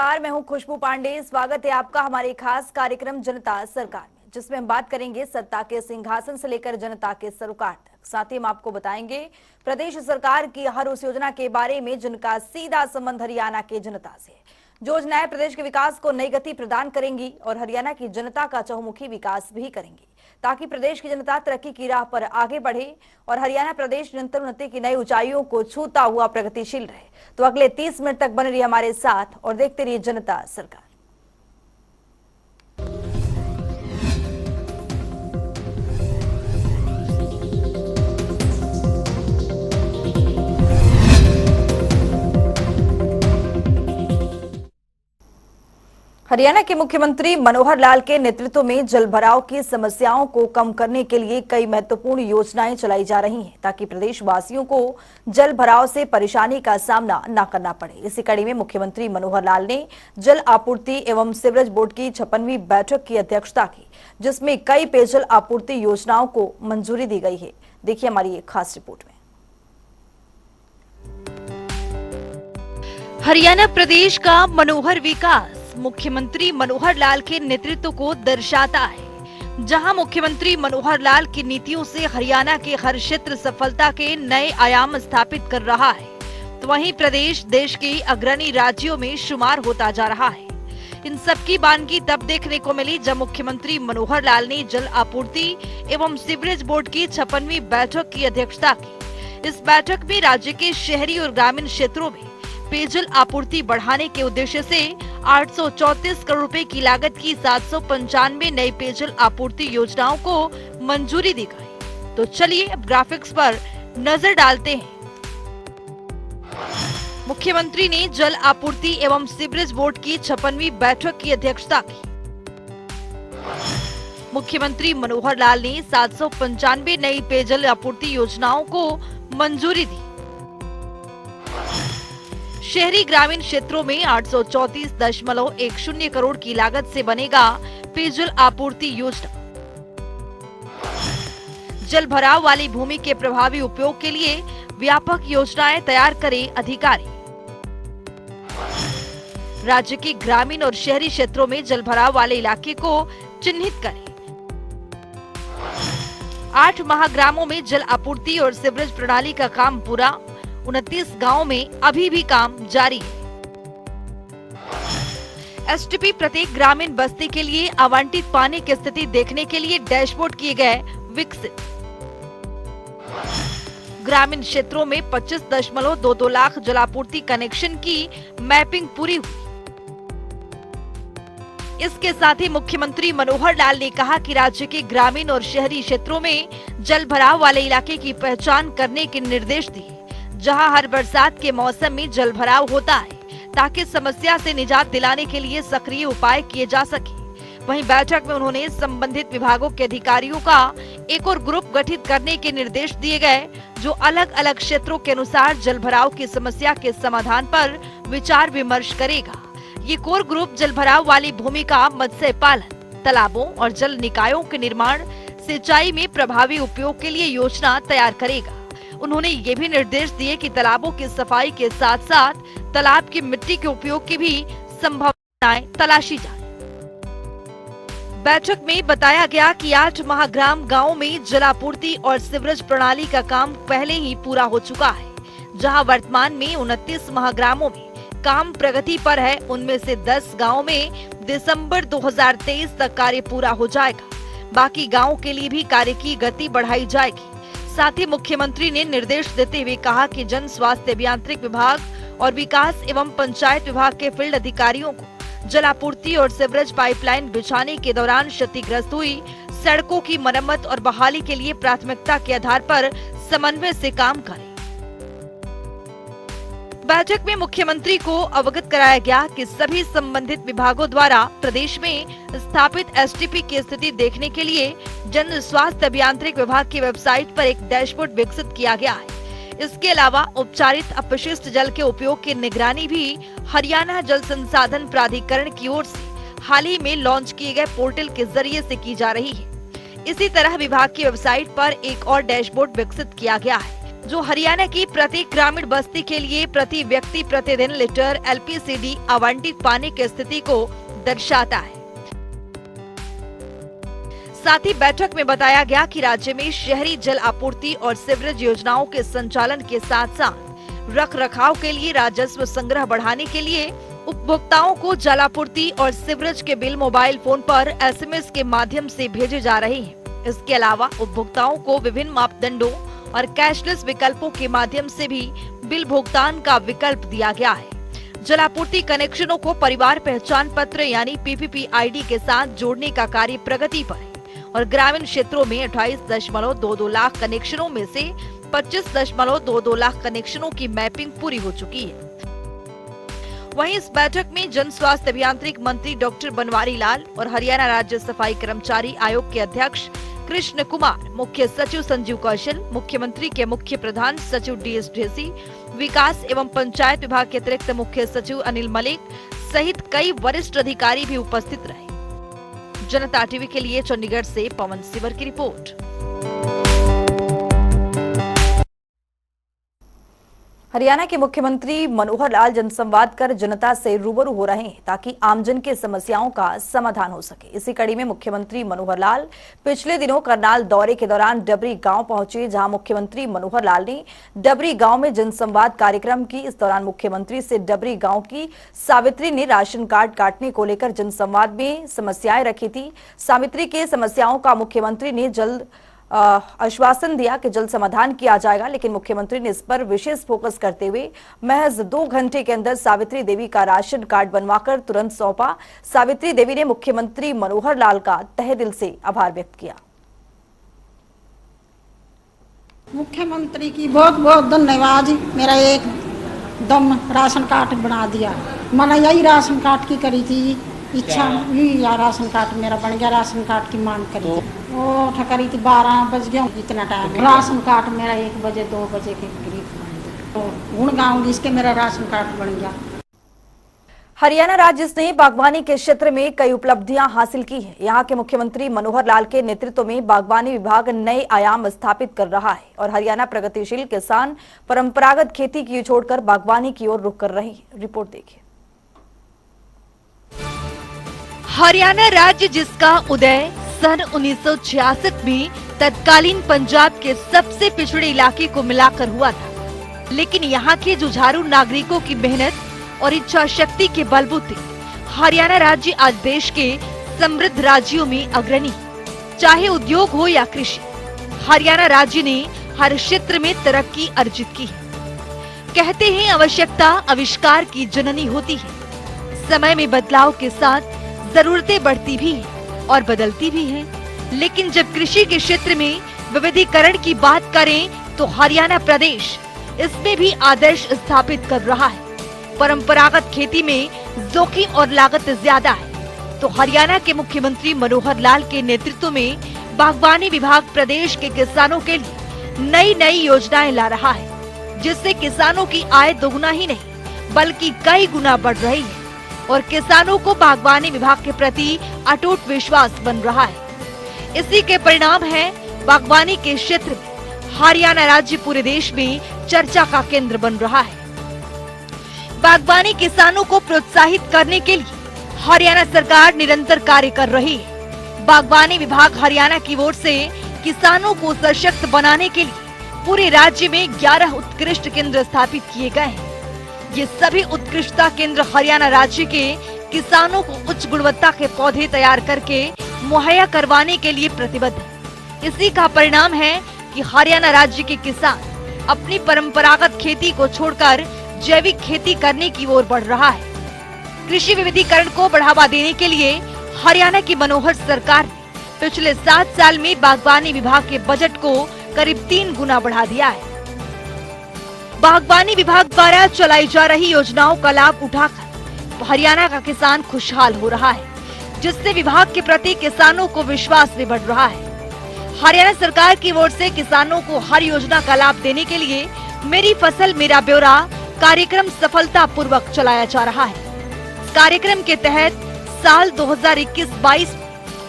नमस्कार, मैं हूं खुशबू पांडे। स्वागत है आपका हमारे खास कार्यक्रम जनता सरकार में, जिसमें हम बात करेंगे सत्ता के सिंहासन से लेकर जनता के सरोकार तक। साथ ही हम आपको बताएंगे प्रदेश सरकार की हर उस योजना के बारे में जिनका सीधा संबंध हरियाणा के जनता से है। जो योजनाएं प्रदेश के विकास को नई गति प्रदान करेंगी और हरियाणा की जनता का चहुमुखी विकास भी करेंगी, ताकि प्रदेश की जनता तरक्की की राह पर आगे बढ़े और हरियाणा प्रदेश निरंतर उन्नति की नई ऊंचाइयों को छूता हुआ प्रगतिशील रहे। तो अगले 30 मिनट तक बने रहिए हमारे साथ और देखते रहिए जनता सरकार। हरियाणा के मुख्यमंत्री मनोहर लाल के नेतृत्व में जलभराव की समस्याओं को कम करने के लिए कई महत्वपूर्ण योजनाएं चलाई जा रही हैं, ताकि प्रदेशवासियों को जलभराव से परेशानी का सामना न करना पड़े। इसी कड़ी में मुख्यमंत्री मनोहर लाल ने जल आपूर्ति एवं सीवरेज बोर्ड की 56वीं बैठक की अध्यक्षता की, जिसमें कई पेयजल आपूर्ति योजनाओं को मंजूरी दी गई है। देखिए हमारी एक खास रिपोर्ट में। हरियाणा प्रदेश का मनोहर विकास मुख्यमंत्री मनोहर लाल के नेतृत्व को दर्शाता है। जहां मुख्यमंत्री मनोहर लाल की नीतियों से हरियाणा के हर क्षेत्र सफलता के नए आयाम स्थापित कर रहा है, तो वहीं प्रदेश देश के अग्रणी राज्यों में शुमार होता जा रहा है। इन सबकी बानगी तब देखने को मिली जब मुख्यमंत्री मनोहर लाल ने जल आपूर्ति एवं सीवरेज बोर्ड की 56वीं बैठक की अध्यक्षता की। इस बैठक में राज्य के शहरी और ग्रामीण क्षेत्रों में पेयजल आपूर्ति बढ़ाने के उद्देश्य से 834 करोड़ रुपए की लागत की 795 नई पेयजल आपूर्ति योजनाओं को मंजूरी दी गई। तो चलिए अब ग्राफिक्स पर नजर डालते हैं। मुख्यमंत्री ने जल आपूर्ति एवं सीवरेज बोर्ड की 56वीं बैठक की अध्यक्षता की। मुख्यमंत्री मनोहर लाल ने 795 नई पेयजल आपूर्ति योजनाओं को मंजूरी दी। शहरी ग्रामीण क्षेत्रों में 834.10 करोड़ की लागत से बनेगा पेयजल आपूर्ति योजना। जल भराव वाली भूमि के प्रभावी उपयोग के लिए व्यापक योजनाएं तैयार करें अधिकारी। राज्य के ग्रामीण और शहरी क्षेत्रों में जल भराव वाले इलाके को चिन्हित करें। 8 महाग्रामों में जल आपूर्ति और सीवरेज प्रणाली का काम पूरा। 29 गांवों में अभी भी काम जारी है। एसटीपी प्रत्येक ग्रामीण बस्ती के लिए आवंटित पानी की स्थिति देखने के लिए डैशबोर्ड किए गए विकसित। ग्रामीण क्षेत्रों में 25.22 लाख जलापूर्ति कनेक्शन की मैपिंग पूरी हुई। इसके साथ ही मुख्यमंत्री मनोहर लाल ने कहा कि राज्य के ग्रामीण और शहरी क्षेत्रों में जल भराव वाले इलाके की पहचान करने के निर्देश दिए, जहां हर बरसात के मौसम में जल भराव होता है, ताकि समस्या से निजात दिलाने के लिए सक्रिय उपाय किए जा सके। वहीं बैठक में उन्होंने संबंधित विभागों के अधिकारियों का एक और ग्रुप गठित करने के निर्देश दिए गए, जो अलग अलग क्षेत्रों के अनुसार जल भराव की समस्या के समाधान पर विचार विमर्श करेगा। ये कोर ग्रुप जल भराव वाली भूमि का मत्स्य पालन, तालाबों और जल निकायों के निर्माण, सिंचाई में प्रभावी उपयोग के लिए योजना तैयार करेगा। उन्होंने ये भी निर्देश दिए कि तालाबों की सफाई के साथ साथ तालाब की मिट्टी के उपयोग की भी संभावनाएं तलाशी जाए। बैठक में बताया गया कि 8 महाग्राम गांवों में जलापूर्ति और सीवरेज प्रणाली का काम पहले ही पूरा हो चुका है, जहां वर्तमान में 29 महाग्रामों में काम प्रगति पर है। उनमें से 10 गाँव में दिसंबर 2023 तक कार्य पूरा हो जाएगा। बाकी गाँव के लिए भी कार्य की गति बढ़ाई जाएगी। साथ ही मुख्यमंत्री ने निर्देश देते हुए कहा कि जन स्वास्थ्य अभियांत्रिक विभाग और विकास एवं पंचायत विभाग के फील्ड अधिकारियों को जलापूर्ति और सीवरेज पाइपलाइन बिछाने के दौरान क्षतिग्रस्त हुई सड़कों की मरम्मत और बहाली के लिए प्राथमिकता के आधार पर समन्वय से काम करें। बैठक में मुख्यमंत्री को अवगत कराया गया कि सभी संबंधित विभागों द्वारा प्रदेश में स्थापित एसटीपी की स्थिति देखने के लिए जन स्वास्थ्य अभियांत्रिक विभाग की वेबसाइट पर एक डैशबोर्ड विकसित किया गया है। इसके अलावा उपचारित अपशिष्ट जल के उपयोग की निगरानी भी हरियाणा जल संसाधन प्राधिकरण की ओर से हाल ही में लॉन्च किए गए पोर्टल के जरिए से की जा रही है। इसी तरह विभाग की वेबसाइट पर एक और डैशबोर्ड विकसित किया गया है, जो हरियाणा की प्रत्येक ग्रामीण बस्ती के लिए प्रति व्यक्ति प्रतिदिन लीटर एलपीसीडी आवंटित पाने की स्थिति को दर्शाता है। साथ ही बैठक में बताया गया कि राज्य में शहरी जल आपूर्ति और सीवरेज योजनाओं के संचालन के साथ साथ रख रखाव के लिए राजस्व संग्रह बढ़ाने के लिए उपभोक्ताओं को जल आपूर्ति और सीवरेज के बिल मोबाइल फोन पर एसएमएस के माध्यम से भेजे जा रहे हैं। इसके अलावा उपभोक्ताओं को विभिन्न मापदंडों और कैशलेस विकल्पों के माध्यम से भी बिल भुगतान का विकल्प दिया गया है। जलापूर्ति कनेक्शनों को परिवार पहचान पत्र यानी पीपीपी आईडी के साथ जोड़ने का कार्य प्रगति पर है और ग्रामीण क्षेत्रों में 28.22 लाख कनेक्शनों में से 25.22 लाख कनेक्शनों की मैपिंग पूरी हो चुकी है। वहीं इस बैठक में जन स्वास्थ्य अभियांत्रिक मंत्री डॉक्टर बनवारी लाल और हरियाणा राज्य सफाई कर्मचारी आयोग के अध्यक्ष कृष्ण कुमार, मुख्य सचिव संजीव कौशल, मुख्यमंत्री के मुख्य प्रधान सचिव डीएस ढेसी, विकास एवं पंचायत विभाग के अतिरिक्त मुख्य सचिव अनिल मलिक सहित कई वरिष्ठ अधिकारी भी उपस्थित रहे। जनता टीवी के लिए चंडीगढ़ से पवन सिवर की रिपोर्ट। हरियाणा के मुख्यमंत्री मनोहर लाल जनसंवाद कर जनता से रूबरू हो रहे हैं ताकि आमजन के समस्याओं का समाधान हो सके। इसी कड़ी में मुख्यमंत्री मनोहर लाल पिछले दिनों करनाल दौरे के दौरान डबरी गांव पहुंचे, जहां मुख्यमंत्री मनोहर लाल ने डबरी गांव में जनसंवाद कार्यक्रम की। इस दौरान मुख्यमंत्री से डबरी गांव की सावित्री ने राशन कार्ड काटने को लेकर जनसंवाद में समस्याएं रखी थी। सावित्री के समस्याओं का मुख्यमंत्री ने जल्द आश्वासन दिया कि जल्द समाधान किया जाएगा, लेकिन मुख्यमंत्री ने इस पर विशेष फोकस करते हुए महज 2 घंटे के अंदर सावित्री देवी का राशन कार्ड बनवाकर तुरंत सौंपा। सावित्री देवी ने मुख्यमंत्री मनोहर लाल का तहे दिल से आभार व्यक्त किया। मुख्यमंत्री की बहुत बहुत धन्यवाद। मेरा एकदम राशन कार्ड बना दिया। मैंने यही राशन कार्ड की करी थी इच्छा, या राशन कार्ड मेरा बन गया। राशन कार्ड की मांग करी वो ठकरी थी 12 बज गया, इतना टाइम राशन कार्ड मेरा 1 बजे 2 बजे के करीब तो गुण गाऊंगी इसके मेरा राशन कार्ड बन गया। हरियाणा राज्य ने बागवानी के क्षेत्र में कई उपलब्धियां हासिल की हैं। यहाँ के मुख्यमंत्री मनोहर लाल के नेतृत्व में बागवानी विभाग नए आयाम स्थापित कर रहा है और हरियाणा प्रगतिशील किसान परंपरागत खेती की छोड़कर बागवानी की ओर रुख कर रहे हैं। रिपोर्ट देखिए। हरियाणा राज्य जिसका उदय सन 1966 में तत्कालीन पंजाब के सबसे पिछड़े इलाके को मिलाकर हुआ था, लेकिन यहाँ के जुझारू नागरिकों की मेहनत और इच्छा शक्ति के बलबूते हरियाणा राज्य आज देश के समृद्ध राज्यों में अग्रणी। चाहे उद्योग हो या कृषि, हरियाणा राज्य ने हर क्षेत्र में तरक्की अर्जित की है। कहते हैं आवश्यकता आविष्कार की जननी होती है। समय में बदलाव के साथ जरूरतें बढ़ती भी हैं और बदलती भी हैं, लेकिन जब कृषि के क्षेत्र में विविधीकरण की बात करें तो हरियाणा प्रदेश इसमें भी आदर्श स्थापित कर रहा है। परंपरागत खेती में जोखिम और लागत ज्यादा है, तो हरियाणा के मुख्यमंत्री मनोहर लाल के नेतृत्व में बागवानी विभाग प्रदेश के किसानों के लिए नई नई योजनाएं ला रहा है, जिससे किसानों की आय दोगुना ही नहीं बल्कि कई गुना बढ़ रही है और किसानों को बागवानी विभाग के प्रति अटूट विश्वास बन रहा है। इसी के परिणाम है बागवानी के क्षेत्र में हरियाणा राज्य पूरे देश में चर्चा का केंद्र बन रहा है। बागवानी किसानों को प्रोत्साहित करने के लिए हरियाणा सरकार निरंतर कार्य कर रही है। बागवानी विभाग हरियाणा की ओर से किसानों को सशक्त बनाने के लिए पूरे राज्य में 11 उत्कृष्ट केंद्र स्थापित किए गए हैं। ये सभी उत्कृष्टता केंद्र हरियाणा राज्य के किसानों को उच्च गुणवत्ता के पौधे तैयार करके मुहैया करवाने के लिए प्रतिबद्ध है। इसी का परिणाम है कि हरियाणा राज्य के किसान अपनी परंपरागत खेती को छोड़कर जैविक खेती करने की ओर बढ़ रहा है। कृषि विविधीकरण को बढ़ावा देने के लिए हरियाणा की मनोहर सरकार ने पिछले 7 साल में बागवानी विभाग के बजट को करीब 3 गुना बढ़ा दिया है। बागवानी विभाग द्वारा चलाई जा रही योजनाओं का लाभ उठाकर हरियाणा का किसान खुशहाल हो रहा है, जिससे विभाग के प्रति किसानों को विश्वास भी बढ़ रहा है। हरियाणा सरकार की ओर से किसानों को हर योजना का लाभ देने के लिए मेरी फसल मेरा ब्यौरा कार्यक्रम सफलतापूर्वक चलाया जा रहा है। इस कार्यक्रम के तहत साल 2021-22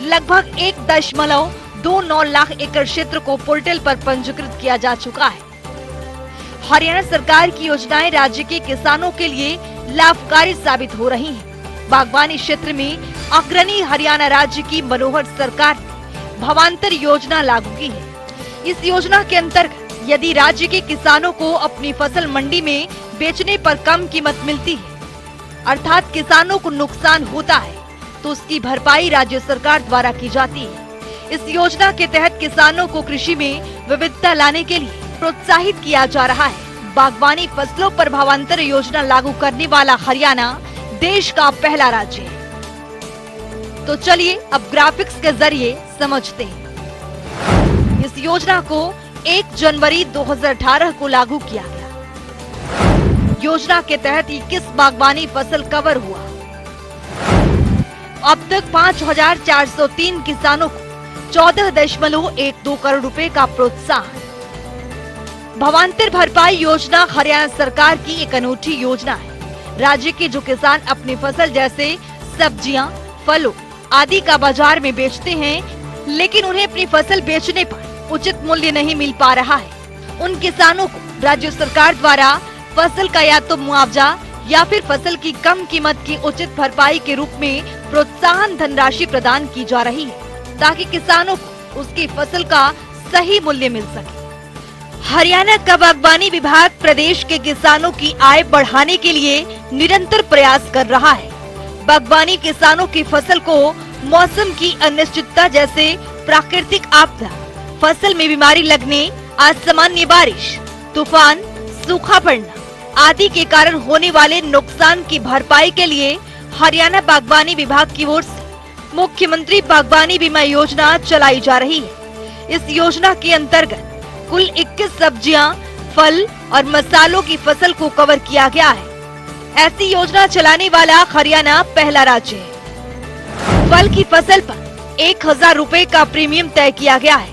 लगभग 1.29 लाख एकड़ क्षेत्र को पोर्टल पर पंजीकृत किया जा चुका है। हरियाणा सरकार की योजनाएं राज्य के किसानों के लिए लाभकारी साबित हो रही हैं। बागवानी क्षेत्र में अग्रणी हरियाणा राज्य की मनोहर सरकार ने भावांतर योजना लागू की है। इस योजना के अंतर्गत यदि राज्य के किसानों को अपनी फसल मंडी में बेचने पर कम कीमत मिलती है, अर्थात किसानों को नुकसान होता है, तो उसकी भरपाई राज्य सरकार द्वारा की जाती है। इस योजना के तहत किसानों को कृषि में विविधता लाने के लिए प्रोत्साहित किया जा रहा है। बागवानी फसलों पर भावांतर योजना लागू करने वाला हरियाणा देश का पहला राज्य है। तो चलिए अब ग्राफिक्स के जरिए समझते हैं। इस योजना को 1 जनवरी 2018 को लागू किया गया। योजना के तहत 21 बागवानी फसल कवर हुआ। अब तक 5,403 किसानों को 14.12 करोड़ रुपए का प्रोत्साहन। भावांतर भरपाई योजना हरियाणा सरकार की एक अनूठी योजना है। राज्य के जो किसान अपनी फसल जैसे सब्जियां, फलों आदि का बाजार में बेचते हैं, लेकिन उन्हें अपनी फसल बेचने पर उचित मूल्य नहीं मिल पा रहा है, उन किसानों को राज्य सरकार द्वारा फसल का या तो मुआवजा या फिर फसल की कम कीमत की उचित भरपाई के रूप में प्रोत्साहन धनराशि प्रदान की जा रही है, ताकि किसानों को उसकी फसल का सही मूल्य मिल सके। हरियाणा का बागवानी विभाग प्रदेश के किसानों की आय बढ़ाने के लिए निरंतर प्रयास कर रहा है। बागवानी किसानों की फसल को मौसम की अनिश्चितता जैसे प्राकृतिक आपदा, फसल में बीमारी लगने, असामान्य बारिश, तूफान, सूखा पड़ना आदि के कारण होने वाले नुकसान की भरपाई के लिए हरियाणा बागवानी विभाग की ओर से मुख्यमंत्री बागवानी बीमा योजना चलाई जा रही है। इस योजना के अंतर्गत कुल 21 सब्जियां, फल और मसालों की फसल को कवर किया गया है। ऐसी योजना चलाने वाला हरियाणा पहला राज्य है। फल की फसल पर 1,000 रुपए का प्रीमियम तय किया गया है।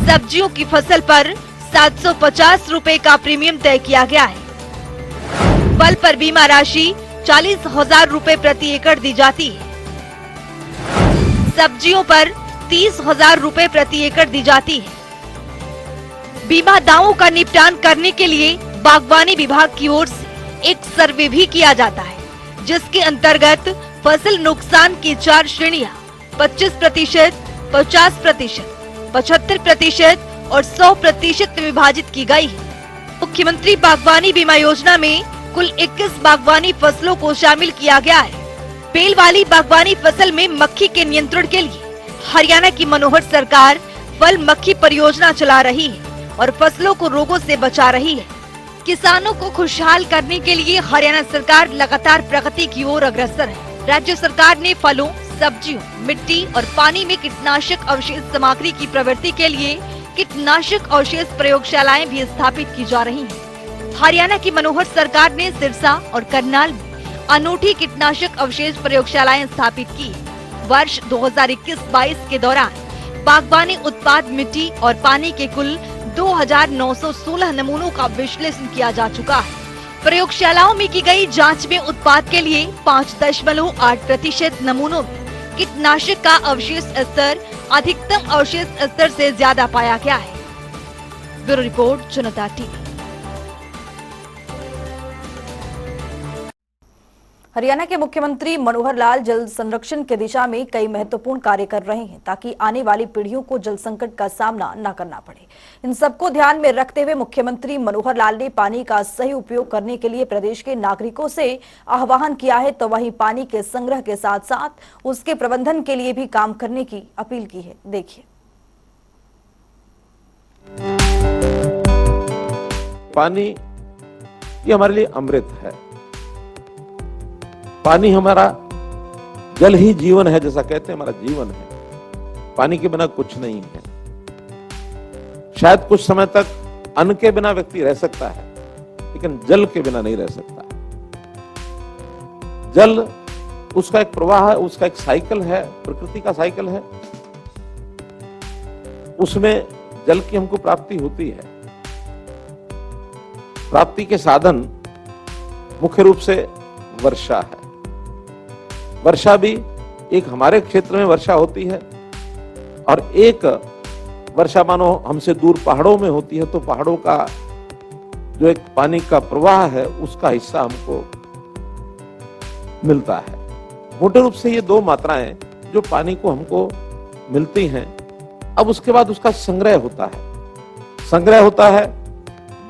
सब्जियों की फसल पर 750 रुपए का प्रीमियम तय किया गया है। फल पर बीमा राशि 40,000 रुपए प्रति एकड़ दी जाती है। सब्जियों पर 30,000 रुपए प्रति एकड़ दी जाती है। बीमा दावों का निपटान करने के लिए बागवानी विभाग की ओर से एक सर्वे भी किया जाता है, जिसके अंतर्गत फसल नुकसान की 4 श्रेणियां 25%, 50%, 75% और 100% में विभाजित की गई है। मुख्यमंत्री बागवानी बीमा योजना में कुल 21 बागवानी फसलों को शामिल किया गया है। बेल वाली बागवानी फसल में मक्खी के नियंत्रण के लिए हरियाणा की मनोहर सरकार फल मक्खी परियोजना चला रही है और फसलों को रोगों से बचा रही है। किसानों को खुशहाल करने के लिए हरियाणा सरकार लगातार प्रगति की ओर अग्रसर है। राज्य सरकार ने फलों, सब्जियों, मिट्टी और पानी में कीटनाशक अवशेष सामग्री की प्रवृत्ति के लिए कीटनाशक अवशेष प्रयोगशालाएं भी स्थापित की जा रही हैं। हरियाणा की मनोहर सरकार ने सिरसा और करनाल में अनूठी कीटनाशक अवशेष प्रयोगशालाएं स्थापित की। वर्ष 2021-22 के दौरान बागवानी उत्पाद मिट्टी और पानी के कुल 2,916 नमूनों का विश्लेषण किया जा चुका है। प्रयोगशालाओं में की गई जांच में उत्पाद के लिए 5.8% नमूनों में कीटनाशक का अवशेष स्तर अधिकतम अवशेष स्तर से ज्यादा पाया गया है। ब्यूरो रिपोर्ट, जनता टीवी। हरियाणा के मुख्यमंत्री मनोहर लाल जल संरक्षण की दिशा में कई महत्वपूर्ण कार्य कर रहे हैं, ताकि आने वाली पीढ़ियों को जल संकट का सामना न करना पड़े। इन सबको ध्यान में रखते हुए मुख्यमंत्री मनोहर लाल ने पानी का सही उपयोग करने के लिए प्रदेश के नागरिकों से आह्वान किया है, तो वहीं पानी के संग्रह के साथ साथ उसके प्रबंधन के लिए भी काम करने की अपील की है। देखिए। पानी ये हमारे लिए अमृत है। पानी हमारा, जल ही जीवन है, जैसा कहते हैं हमारा जीवन है। पानी के बिना कुछ नहीं है। शायद कुछ समय तक अन्न के बिना व्यक्ति रह सकता है, लेकिन जल के बिना नहीं रह सकता। जल उसका एक प्रवाह है, उसका एक साइकिल है, प्रकृति का साइकिल है। उसमें जल की हमको प्राप्ति होती है। प्राप्ति के साधन मुख्य रूप से वर्षा है। वर्षा भी एक हमारे क्षेत्र में वर्षा होती है और एक वर्षा मानो हमसे दूर पहाड़ों में होती है, तो पहाड़ों का जो एक पानी का प्रवाह है उसका हिस्सा हमको मिलता है। मोटे रूप से ये दो मात्राएं जो पानी को हमको मिलती हैं। अब उसके बाद उसका संग्रह होता है,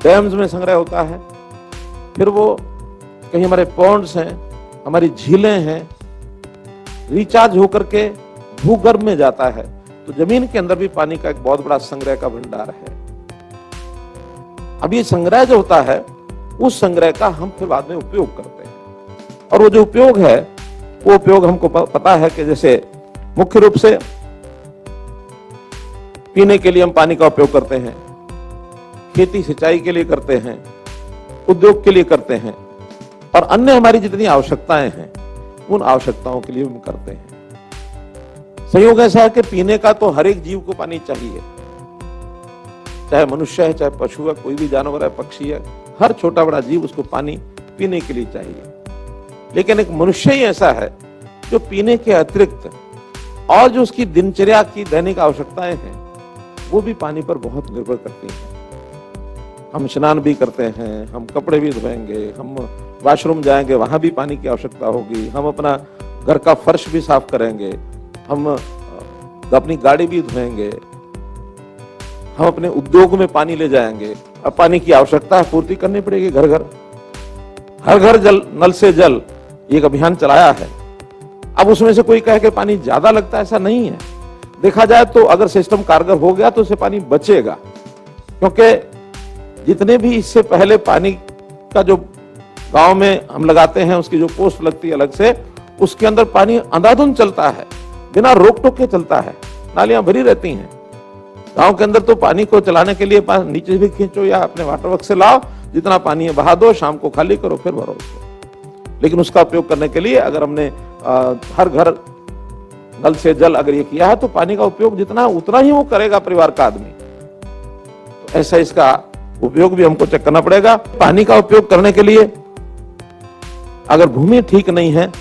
डैम्स में संग्रह होता है, फिर वो कहीं हमारे पॉन्ड्स हैं, हमारी झीलें हैं, रिचार्ज होकर के भूगर्भ में जाता है। तो जमीन के अंदर भी पानी का एक बहुत बड़ा संग्रह का भंडार है। अब ये संग्रह जो होता है, उस संग्रह का हम फिर बाद में उपयोग करते हैं। और वो जो उपयोग है, वो उपयोग हमको पता है कि जैसे मुख्य रूप से पीने के लिए हम पानी का उपयोग करते हैं, खेती सिंचाई के लिए करते हैं, उद्योग के लिए करते हैं, और अन्य हमारी जितनी आवश्यकताएं हैं उन आवश्यकताओं के लिए हम करते हैं। संयोग ऐसा है कि पीने का तो हर एक जीव को पानी चाहिए, चाहे मनुष्य है, चाहे पशु है, कोई भी जानवर है, पक्षी है, हर छोटा बड़ा जीव उसको पानी पीने के लिए चाहिए। लेकिन एक मनुष्य ही ऐसा है जो पीने के अतिरिक्त और जो उसकी दिनचर्या की दैनिक आवश्यकताएं हैं वो भी पानी पर बहुत निर्भर करती हैं। हम स्नान भी करते हैं, हम कपड़े भी धोएंगे, हम वॉशरूम जाएंगे, वहां भी पानी की आवश्यकता होगी, हम अपना घर का फर्श भी साफ करेंगे, हम अपनी गाड़ी भी धोएंगे, हम अपने उद्योग में पानी ले जाएंगे। अब पानी की आवश्यकता पूर्ति करनी पड़ेगी। घर घर हर घर जल, नल से जल, एक अभियान चलाया है। अब उसमें से कोई कहे कि पानी ज्यादा लगता है, ऐसा नहीं है। देखा जाए तो अगर सिस्टम कारगर हो गया तो उससे पानी बचेगा, क्योंकि जितने भी इससे पहले पानी का जो गांव में हम लगाते हैं, उसकी जो पोस्ट लगती है अलग से, उसके अंदर पानी अंधाधुंध चलता है, बिना रोक टोक के चलता है, नालियां भरी रहती हैं। गांव के अंदर तो पानी को चलाने के लिए नीचे भी खींचो या अपने वाटर वर्क से लाओ, जितना पानी है बहा दो, शाम को खाली करो, फिर भरो उसको। लेकिन उसका उपयोग करने के लिए अगर हमने हर घर नल से जल अगर ये किया है, तो पानी का उपयोग जितना उतना ही वो करेगा परिवार का आदमी। तो ऐसा इसका उपयोग भी हमको चेक करना पड़ेगा। पानी का उपयोग करने के लिए अगर भूमि ठीक नहीं है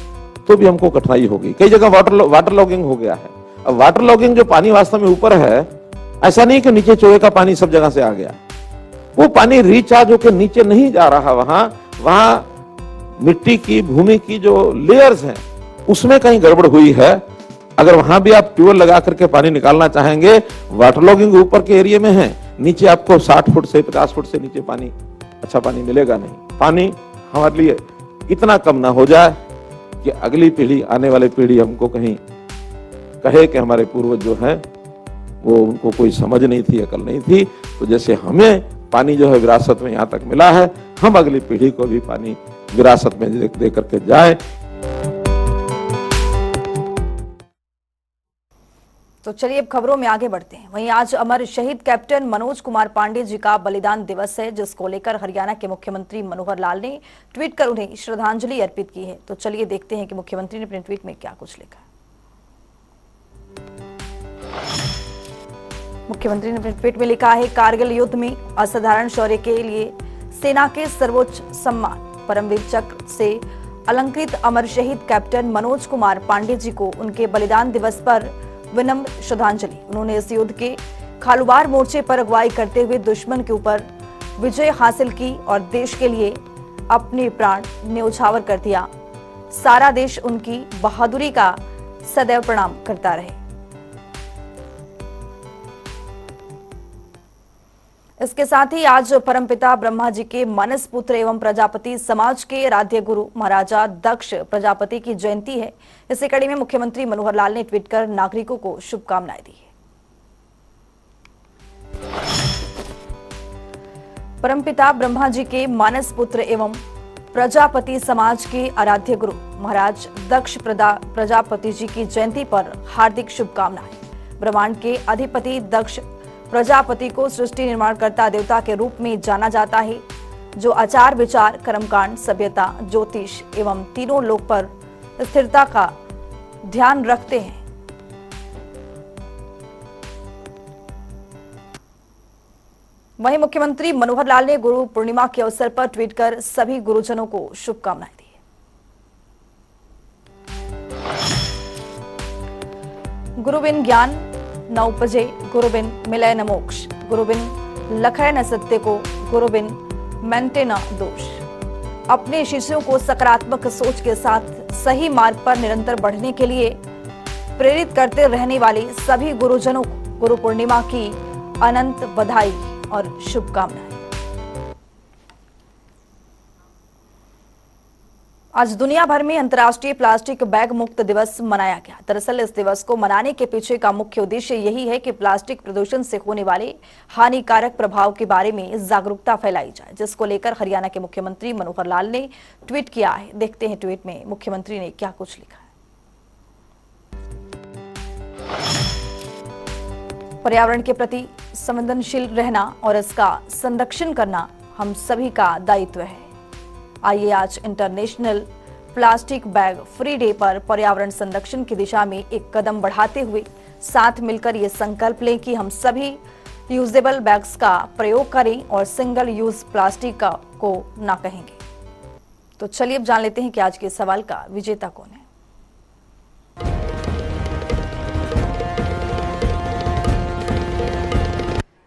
तो भी हमको कठिनाई होगी। कई जगह वाटर लॉगिंग हो गया है। अब वाटर लॉगिंग जो पानी वास्तव में ऊपर है, ऐसा नहीं कि नीचे चोए का पानी सब जगह से आ गया, वो पानी रिचार्ज होकर नीचे नहीं जा रहा। वहां मिट्टी की, भूमि की जो लेयर्स हैं उसमें कहीं गड़बड़ हुई है। अगर वहां भी आप ट्यूबवेल लगा करके पानी निकालना चाहेंगे, वाटर लॉगिंग ऊपर के एरिया में है, नीचे आपको 60 फुट से 50 फुट से नीचे पानी, अच्छा पानी मिलेगा नहीं। पानी हमारे लिए इतना कम ना हो जाए कि अगली पीढ़ी, आने वाली पीढ़ी हमको कहीं कहे कि हमारे पूर्वज जो है वो, उनको कोई समझ नहीं थी, अकल नहीं थी। तो जैसे हमें पानी जो है विरासत में यहाँ तक मिला है, हम अगली पीढ़ी को भी पानी विरासत में दे करके जाए। तो चलिए अब खबरों में आगे बढ़ते हैं। वहीं आज अमर शहीद कैप्टन मनोज कुमार पांडे जी का बलिदान दिवस है, जिसको लेकर हरियाणा के मुख्यमंत्री मनोहर लाल ने ट्वीट कर उन्हें श्रद्धांजलि अर्पित की है। तो चलिए देखते हैं कि मुख्यमंत्री ने अपने ट्वीट में क्या कुछ लिखा। मुख्यमंत्री ने अपने ट्वीट में लिखा है, कारगिल युद्ध में असाधारण शौर्य के लिए सेना के सर्वोच्च सम्मान परमवीर चक्र से अलंकृत अमर शहीद कैप्टन मनोज कुमार पांडे जी को उनके बलिदान दिवस पर विनम्र श्रद्धांजलि। उन्होंने इस युद्ध के खालूबार मोर्चे पर अगुवाई करते हुए दुश्मन के ऊपर विजय हासिल की और देश के लिए अपने प्राण न्यौछावर कर दिया। सारा देश उनकी बहादुरी का सदैव प्रणाम करता रहे। इसके साथ ही आज परमपिता ब्रह्मा जी के मानस पुत्र एवं प्रजापति समाज के आराध्य गुरु महाराजा दक्ष प्रजापति की जयंती है। इसी कड़ी में मुख्यमंत्री मनोहर लाल ने ट्वीट कर नागरिकों को शुभकामनाएं दी है। परमपिता ब्रह्मा जी के मानस पुत्र एवं प्रजापति समाज के आराध्य गुरु महाराज दक्ष प्रजापति जी की जयंती पर हार्दिक शुभकामनाएं। ब्रह्मांड के अधिपति दक्ष प्रजापति को सृष्टि निर्माणकर्ता देवता के रूप में जाना जाता है, जो आचार विचार, कर्मकांड, सभ्यता, ज्योतिष एवं तीनों लोक पर स्थिरता का ध्यान रखते हैं। वहीं मुख्यमंत्री मनोहर लाल ने गुरु पूर्णिमा के अवसर पर ट्वीट कर सभी गुरुजनों को शुभकामनाएं दी। गुरुबिन ज्ञान न उपजे, गुरुबिन मिलय न मोक्ष, गुरुबिन लखय न सत्य को, गुरुबिन मेंटेना दोष। अपने शिष्यों को सकारात्मक सोच के साथ सही मार्ग पर निरंतर बढ़ने के लिए प्रेरित करते रहने वाले सभी गुरुजनों को गुरु पूर्णिमा की अनंत बधाई और शुभकामनाएं। आज दुनिया भर में अंतर्राष्ट्रीय प्लास्टिक बैग मुक्त दिवस मनाया गया। दरअसल इस दिवस को मनाने के पीछे का मुख्य उद्देश्य यही है कि प्लास्टिक प्रदूषण से होने वाले हानिकारक प्रभाव के बारे में जागरूकता फैलाई जाए, जिसको लेकर हरियाणा के मुख्यमंत्री मनोहर लाल ने ट्वीट किया है। देखते हैं ट्वीट में मुख्यमंत्री ने क्या कुछ लिखा है। पर्यावरण के प्रति संवेदनशील रहना और इसका संरक्षण करना हम सभी का दायित्व है। आइए आज international plastic bag free day पर पर्यावरण संरक्षण की दिशा में एक कदम बढ़ाते हुए साथ मिलकर ये संकल्प लें कि हम सभी यूजेबल बैग्स का प्रयोग करें और सिंगल यूज प्लास्टिक को ना कहेंगे। तो चलिए अब जान लेते हैं कि आज के सवाल का विजेता कौन है।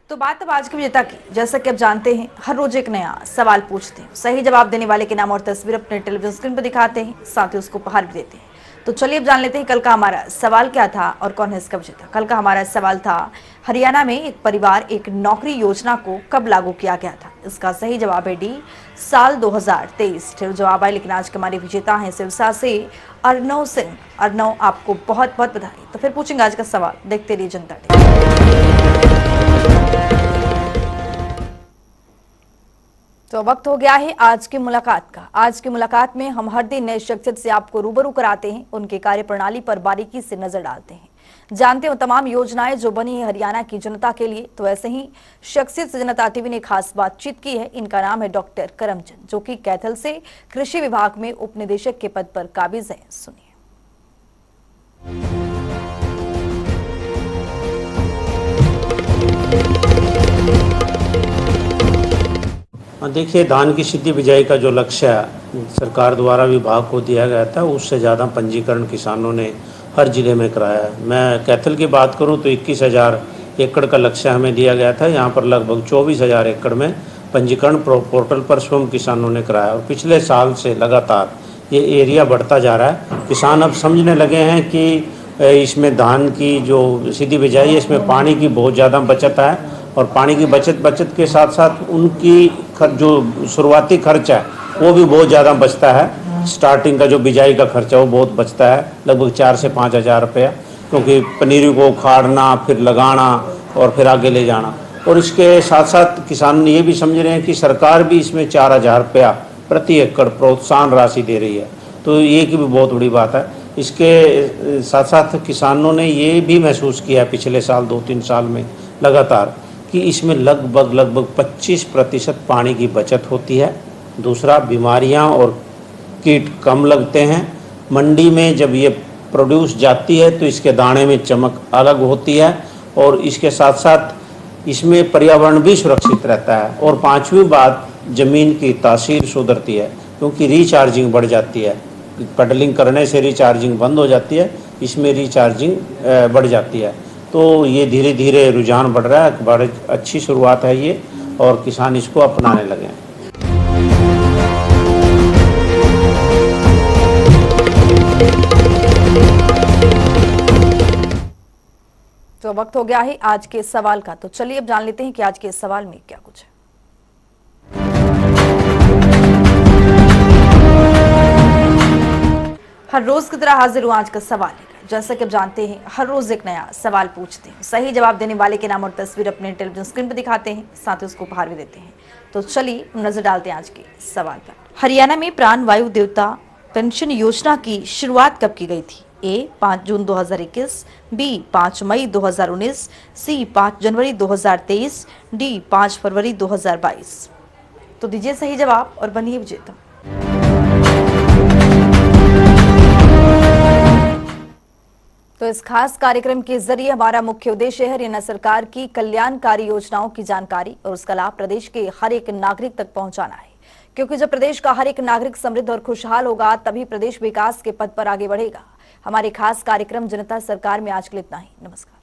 तो बात अब आज के विजेता की। जैसा कि आप जानते हैं हर रोज एक नया सवाल पूछते हैं, सही जवाब देने वाले के नाम और तस्वीर अपने टेलीविजन स्क्रीन पर दिखाते हैं, साथ ही उसको उपहार भी देते हैं। तो चलिए अब जान लेते हैं कल का हमारा सवाल क्या था और कौन है इसका विजेता। कल का हमारा सवाल था हरियाणा में एक परिवार एक नौकरी योजना को कब लागू किया गया था। इसका सही जवाब है डी, साल 2023। फिर जवाब आए, लेकिन आज के हमारे विजेता हैं सिरसा से अर्नव सिंह। अर्नव, आपको बहुत बहुत बधाई। तो फिर पूछेंगे आज का सवाल, देखते रहिए जनता टीवी। तो वक्त हो गया है आज की मुलाकात का। आज की मुलाकात में हम हर दिन नए शख्सियत से आपको रूबरू कराते हैं, उनके कार्यप्रणाली पर बारीकी से नजर डालते हैं, जानते हैं तमाम योजनाएं जो बनी है हरियाणा की जनता के लिए। तो ऐसे ही शख्सियत से जनता टीवी ने खास बातचीत की है। इनका नाम है डॉक्टर करमचंद, जो कि कैथल से कृषि विभाग में उप निदेशक के पद पर काबिज है। सुनिए। देखिए, धान की सीधी बिजाई का जो लक्ष्य सरकार द्वारा विभाग को दिया गया था, उससे ज़्यादा पंजीकरण किसानों ने हर जिले में कराया है। मैं कैथल की बात करूं तो 21,000 एकड़ का लक्ष्य हमें दिया गया था। यहां पर लगभग 24,000 एकड़ में पंजीकरण पोर्टल पर स्वयं किसानों ने कराया और पिछले साल से लगातार ये एरिया बढ़ता जा रहा है। किसान अब समझने लगे हैं कि इसमें धान की जो सीधी बिजाई है, इसमें पानी की बहुत ज़्यादा बचत है और पानी की बचत के साथ साथ उनकी जो शुरुआती खर्च है वो भी बहुत ज़्यादा बचता है। स्टार्टिंग का जो बिजाई का खर्चा वो बहुत बचता है, लगभग 4 से 5 हज़ार रुपया, क्योंकि पनीरी को उखाड़ना, फिर लगाना और फिर आगे ले जाना। और इसके साथ साथ किसान ये भी समझ रहे हैं कि सरकार भी इसमें 4,000 रुपया प्रति एकड़ प्रोत्साहन राशि दे रही है, तो ये की भी बहुत बड़ी बात है। इसके साथ साथ किसानों ने ये भी महसूस किया पिछले साल 2-3 साल में लगातार कि इसमें लगभग 25% पानी की बचत होती है। दूसरा, बीमारियां और कीट कम लगते हैं। मंडी में जब ये प्रोड्यूस जाती है तो इसके दाने में चमक अलग होती है और इसके साथ साथ इसमें पर्यावरण भी सुरक्षित रहता है। और 5वीं बात, ज़मीन की तासीर सुधरती है, क्योंकि रिचार्जिंग बढ़ जाती है। पेडलिंग करने से रिचार्जिंग बंद हो जाती है, इसमें रिचार्जिंग बढ़ जाती है। तो ये धीरे धीरे रुझान बढ़ रहा है। बड़ी अच्छी शुरुआत है ये और किसान इसको अपनाने लगे हैं। तो वक्त हो गया है आज के सवाल का। तो चलिए अब जान लेते हैं कि आज के सवाल में क्या कुछ है। हर रोज की तरह हाजिर हूं आज का सवाल लेकर। जैसा कि आप जानते हैं हर रोज एक नया सवाल पूछते हैं, सही जवाब देने वाले के नाम और तस्वीर अपने टेलीविजन स्क्रीन पर दिखाते हैं, साथ ही उसको उपहार भी देते हैं। तो चलिए नजर डालते हैं आज के सवाल पर। हरियाणा में प्राण वायु देवता पेंशन योजना की शुरुआत कब की गई थी? ए 5 जून 2021, बी 5 मई 2019, सी 5 जनवरी 2023, डी 5 फरवरी 2022। तो दीजिए सही जवाब और बनिए विजेता। तो इस खास कार्यक्रम के जरिए हमारा मुख्य उद्देश्य है हरियाणा सरकार की कल्याणकारी योजनाओं की जानकारी और उसका लाभ प्रदेश के हर एक नागरिक तक पहुंचाना है, क्योंकि जब प्रदेश का हर एक नागरिक समृद्ध और खुशहाल होगा तभी प्रदेश विकास के पथ पर आगे बढ़ेगा। हमारे खास कार्यक्रम जनता सरकार में आज के लिए इतना ही। नमस्कार।